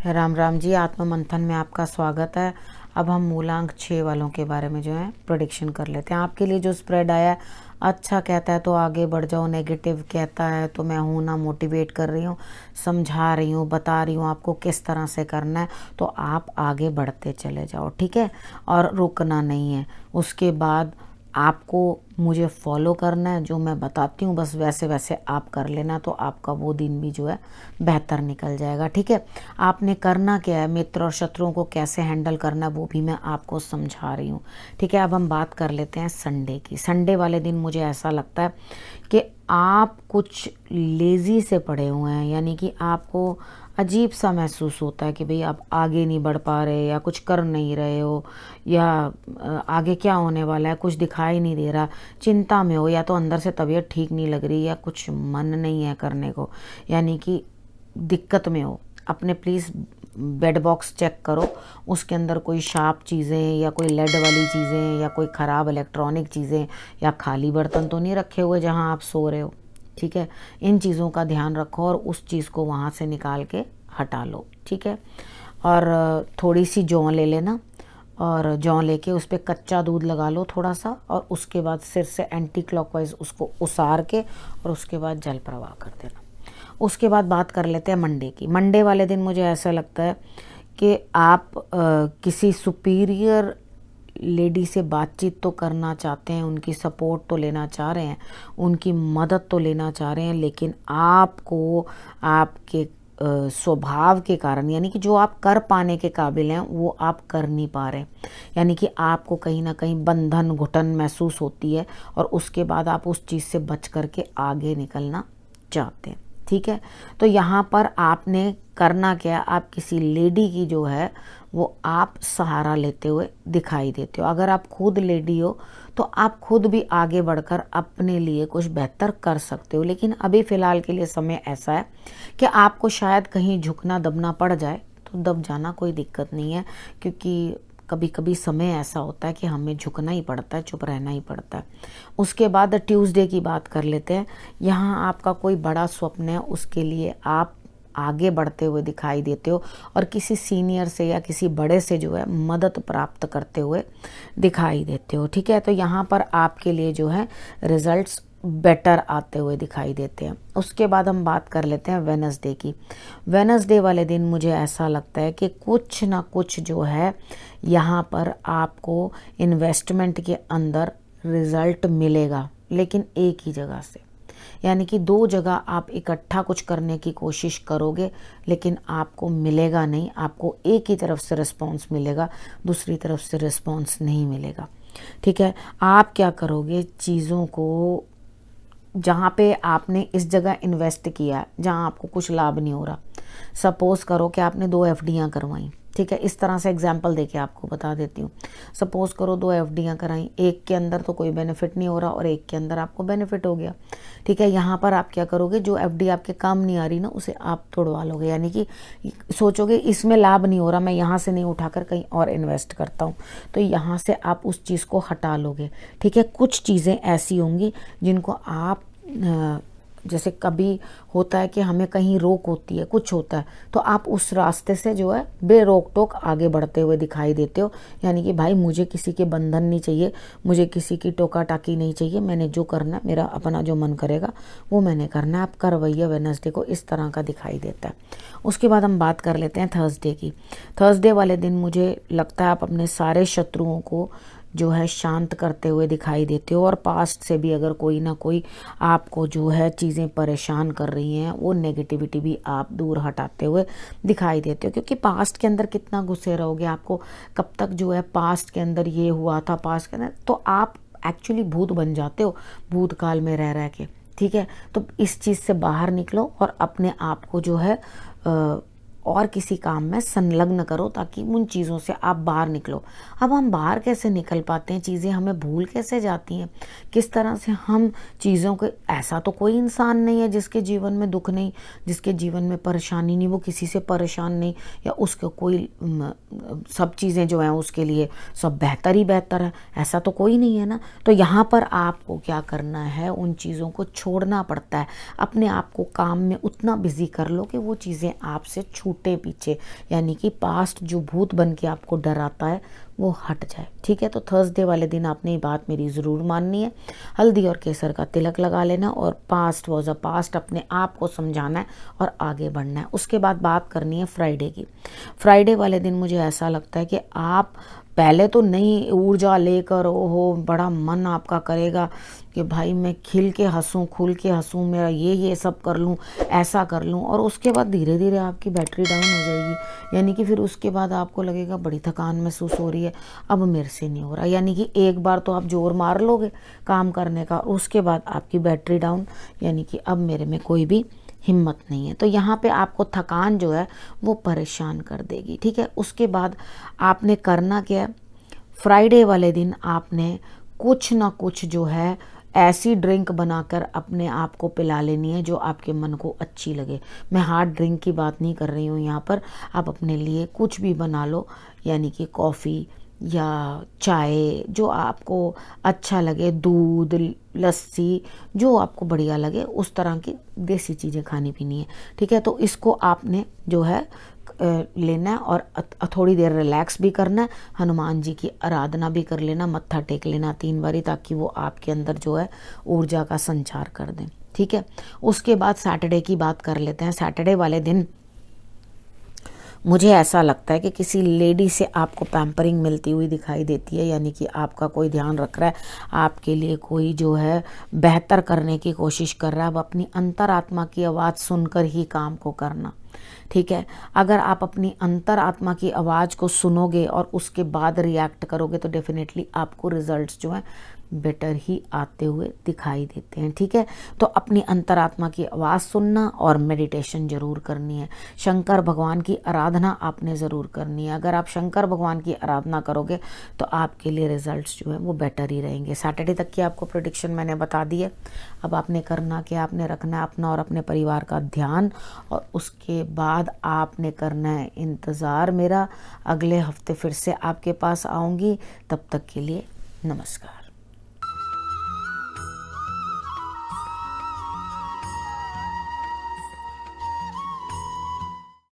राम राम जी, आत्म मंथन में आपका स्वागत है। अब हम मूलांक 6 वालों के बारे में जो है प्रेडिक्शन कर लेते हैं। आपके लिए जो स्प्रेड आया है, अच्छा कहता है तो आगे बढ़ जाओ, नेगेटिव कहता है तो मैं हूं ना मोटिवेट कर रही हूँ, समझा रही हूँ, बता रही हूँ आपको किस तरह से करना है, तो आप आगे बढ़ते चले जाओ, ठीक है, और रुकना नहीं है। उसके बाद आपको मुझे फॉलो करना है, जो मैं बताती हूँ बस वैसे वैसे आप कर लेना, तो आपका वो दिन भी जो है बेहतर निकल जाएगा, ठीक है। आपने करना क्या है, मित्र और शत्रुओं को कैसे हैंडल करना है वो भी मैं आपको समझा रही हूँ, ठीक है। अब हम बात कर लेते हैं संडे की। संडे वाले दिन मुझे ऐसा लगता है कि आप कुछ लेज़ी से पड़े हुए हैं, यानी कि आपको अजीब सा महसूस होता है कि भाई आप आगे नहीं बढ़ पा रहे, या कुछ कर नहीं रहे हो, या आगे क्या होने वाला है कुछ दिखाई नहीं दे रहा, चिंता में हो, या तो अंदर से तबीयत ठीक नहीं लग रही, या कुछ मन नहीं है करने को, यानी कि दिक्कत में हो। अपने प्लीज़ बेड बॉक्स चेक करो, उसके अंदर कोई शार्प चीज़ें या कोई लेड वाली चीज़ें या कोई ख़राब इलेक्ट्रॉनिक चीज़ें या खाली बर्तन तो नहीं रखे हुए जहां आप सो रहे हो, ठीक है। इन चीज़ों का ध्यान रखो और उस चीज़ को वहाँ से निकाल के हटा लो, ठीक है। और थोड़ी सी जौ ले लेना, और जौ लेके उस पर कच्चा दूध लगा लो थोड़ा सा, और उसके बाद सिर से एंटी क्लॉकवाइज उसको उसार के और उसके बाद जल प्रवाह कर देना। उसके बाद बात कर लेते हैं मंडे की। मंडे वाले दिन मुझे ऐसा लगता है कि आप किसी सुपीरियर लेडी से बातचीत तो करना चाहते हैं, उनकी सपोर्ट तो लेना चाह रहे हैं, उनकी मदद तो लेना चाह रहे हैं, लेकिन आपको आपके स्वभाव के कारण, यानी कि जो आप कर पाने के काबिल हैं वो आप कर नहीं पा रहे, यानी कि आपको कहीं ना कहीं बंधन घुटन महसूस होती है, और उसके बाद आप उस चीज़ से बच करके आगे निकलना चाहते हैं, ठीक है। तो यहाँ पर आपने करना क्या, आप किसी लेडी की जो है वो आप सहारा लेते हुए दिखाई देते हो। अगर आप खुद लेडी हो तो आप खुद भी आगे बढ़कर अपने लिए कुछ बेहतर कर सकते हो, लेकिन अभी फ़िलहाल के लिए समय ऐसा है कि आपको शायद कहीं झुकना दबना पड़ जाए, तो दब जाना कोई दिक्कत नहीं है, क्योंकि कभी कभी समय ऐसा होता है कि हमें झुकना ही पड़ता है, चुप रहना ही पड़ता है। उसके बाद ट्यूसडे की बात कर लेते हैं। यहाँ आपका कोई बड़ा स्वप्न है, उसके लिए आप आगे बढ़ते हुए दिखाई देते हो, और किसी सीनियर से या किसी बड़े से जो है मदद प्राप्त करते हुए दिखाई देते हो, ठीक है। तो यहाँ पर आपके लिए जो है रिजल्ट्स बेटर आते हुए दिखाई देते हैं। उसके बाद हम बात कर लेते हैं वेडनेसडे की। वेडनेसडे वाले दिन मुझे ऐसा लगता है कि कुछ ना कुछ जो है यहाँ पर आपको इन्वेस्टमेंट के अंदर रिजल्ट मिलेगा, लेकिन एक ही जगह से, यानी कि दो जगह आप इकट्ठा कुछ करने की कोशिश करोगे लेकिन आपको मिलेगा नहीं, आपको एक ही तरफ से रिस्पॉन्स मिलेगा, दूसरी तरफ से रिस्पॉन्स नहीं मिलेगा, ठीक है। आप क्या करोगे, चीज़ों को जहाँ पे आपने इस जगह इन्वेस्ट किया है जहाँ आपको कुछ लाभ नहीं हो रहा, सपोज करो कि आपने 2 एफडीआं करवाई, ठीक है। इस तरह से एग्जांपल देके आपको बता देती हूँ। सपोज करो 2 एफडीआं कराई, एक के अंदर तो कोई बेनिफिट नहीं हो रहा और एक के अंदर आपको बेनिफिट हो गया, ठीक है। यहाँ पर आप क्या करोगे, जो एफडी आपके काम नहीं आ रही ना उसे आप तोड़वा लोगे, यानी कि सोचोगे इसमें लाभ नहीं हो रहा, मैं यहाँ से नहीं उठाकर कहीं और इन्वेस्ट करता हूँ, तो यहाँ से आप उस चीज़ को हटा लोगे, ठीक है। कुछ चीज़ें ऐसी होंगी जिनको आप जैसे कभी होता है कि हमें कहीं रोक होती है, कुछ होता है, तो आप उस रास्ते से जो है बेरोक टोक आगे बढ़ते हुए दिखाई देते हो, यानी कि भाई मुझे किसी के बंधन नहीं चाहिए, मुझे किसी की टोका टाकी नहीं चाहिए, मैंने जो करना है, मेरा अपना जो मन करेगा वो मैंने करना है। आप करवैया वेडनेसडे को इस तरह का दिखाई देता है। उसके बाद हम बात कर लेते हैं थर्सडे की। थर्सडे वाले दिन मुझे लगता है आप अपने सारे शत्रुओं को जो है शांत करते हुए दिखाई देते हो, और पास्ट से भी अगर कोई ना कोई आपको जो है चीज़ें परेशान कर रही हैं वो नेगेटिविटी भी आप दूर हटाते हुए दिखाई देते हो, क्योंकि पास्ट के अंदर कितना घुसे रहोगे, आपको कब तक जो है पास्ट के अंदर ये हुआ था, पास्ट के अंदर, तो आप एक्चुअली भूत बन जाते हो भूतकाल में रह के, ठीक है। तो इस चीज़ से बाहर निकलो और अपने आप को जो है और किसी काम में संलग्न करो, ताकि उन चीज़ों से आप बाहर निकलो। अब हम बाहर कैसे निकल पाते हैं, चीज़ें हमें भूल कैसे जाती हैं, किस तरह से हम चीज़ों को, ऐसा तो कोई इंसान नहीं है जिसके जीवन में दुख नहीं, जिसके जीवन में परेशानी नहीं, वो किसी से परेशान नहीं, या उसको कोई सब चीज़ें जो हैं उसके लिए सब बेहतर ही बेहतर है, ऐसा तो कोई नहीं है ना। तो यहाँ पर आपको क्या करना है, उन चीज़ों को छोड़ना पड़ता है, अपने आप को काम में उतना बिजी कर लो कि वो चीज़ें आपसे छूट छूटे पीछे, यानी कि पास्ट जो भूत बन के आपको डराता है वो हट जाए। ठीक है, तो थर्सडे वाले दिन आपने ये बात मेरी ज़रूर माननी है। हल्दी और केसर का तिलक लगा लेना और पास्ट वॉज अ पास्ट अपने आप को समझाना है और आगे बढ़ना है। उसके बाद बात करनी है फ्राइडे की। फ्राइडे वाले दिन मुझे ऐसा लगता है कि आप पहले तो नई ऊर्जा लेकर, ओहो बड़ा मन आपका करेगा कि भाई मैं खिल के हंसूं, खुल के हंसूं, मेरा ये सब कर लूं, ऐसा कर लूं, और उसके बाद धीरे धीरे आपकी बैटरी डाउन हो जाएगी। यानी कि फिर उसके बाद आपको लगेगा बड़ी थकान महसूस हो रही है, अब मेरे से नहीं हो रहा। यानी कि एक बार तो आप जोर मार लोगे काम करने का, उसके बाद आपकी बैटरी डाउन, यानी कि अब मेरे में कोई भी हिम्मत नहीं है। तो यहाँ पे आपको थकान जो है वो परेशान कर देगी। ठीक है, उसके बाद आपने करना क्या है, फ्राइडे वाले दिन आपने कुछ ना कुछ जो है ऐसी ड्रिंक बनाकर अपने आप को पिला लेनी है जो आपके मन को अच्छी लगे। मैं हार्ड ड्रिंक की बात नहीं कर रही हूँ यहाँ पर, आप अपने लिए कुछ भी बना लो, यानी कि कॉफ़ी या चाय जो आपको अच्छा लगे, दूध, लस्सी, जो आपको बढ़िया लगे उस तरह की देसी चीज़ें खानी पीनी है। ठीक है, तो इसको आपने जो है लेना है और थोड़ी देर रिलैक्स भी करना है, हनुमान जी की आराधना भी कर लेना, मत्था टेक लेना 3 बारी, ताकि वो आपके अंदर जो है ऊर्जा का संचार कर दें। ठीक है, उसके बाद सैटरडे की बात कर लेते हैं। सैटरडे वाले दिन मुझे ऐसा लगता है कि किसी लेडी से आपको पैम्परिंग मिलती हुई दिखाई देती है, यानी कि आपका कोई ध्यान रख रहा है, आपके लिए कोई जो है बेहतर करने की कोशिश कर रहा है। अब अपनी अंतरात्मा की आवाज़ सुनकर ही काम को करना। ठीक है, अगर आप अपनी अंतरात्मा की आवाज़ को सुनोगे और उसके बाद रिएक्ट करोगे तो डेफिनेटली आपको रिजल्ट्स जो हैं बेटर ही आते हुए दिखाई देते हैं। ठीक है, तो अपनी अंतरात्मा की आवाज़ सुनना और मेडिटेशन ज़रूर करनी है। शंकर भगवान की आराधना आपने ज़रूर करनी है। अगर आप शंकर भगवान की आराधना करोगे तो आपके लिए रिजल्ट्स जो है वो बेटर ही रहेंगे। सैटरडे तक की आपको प्रेडिक्शन मैंने बता दी है। अब आपने करना क्या, आपने रखना है अपना और अपने परिवार का ध्यान, और उसके बाद आपने करना है इंतज़ार मेरा। अगले हफ्ते फिर से आपके पास आऊँगी, तब तक के लिए नमस्कार।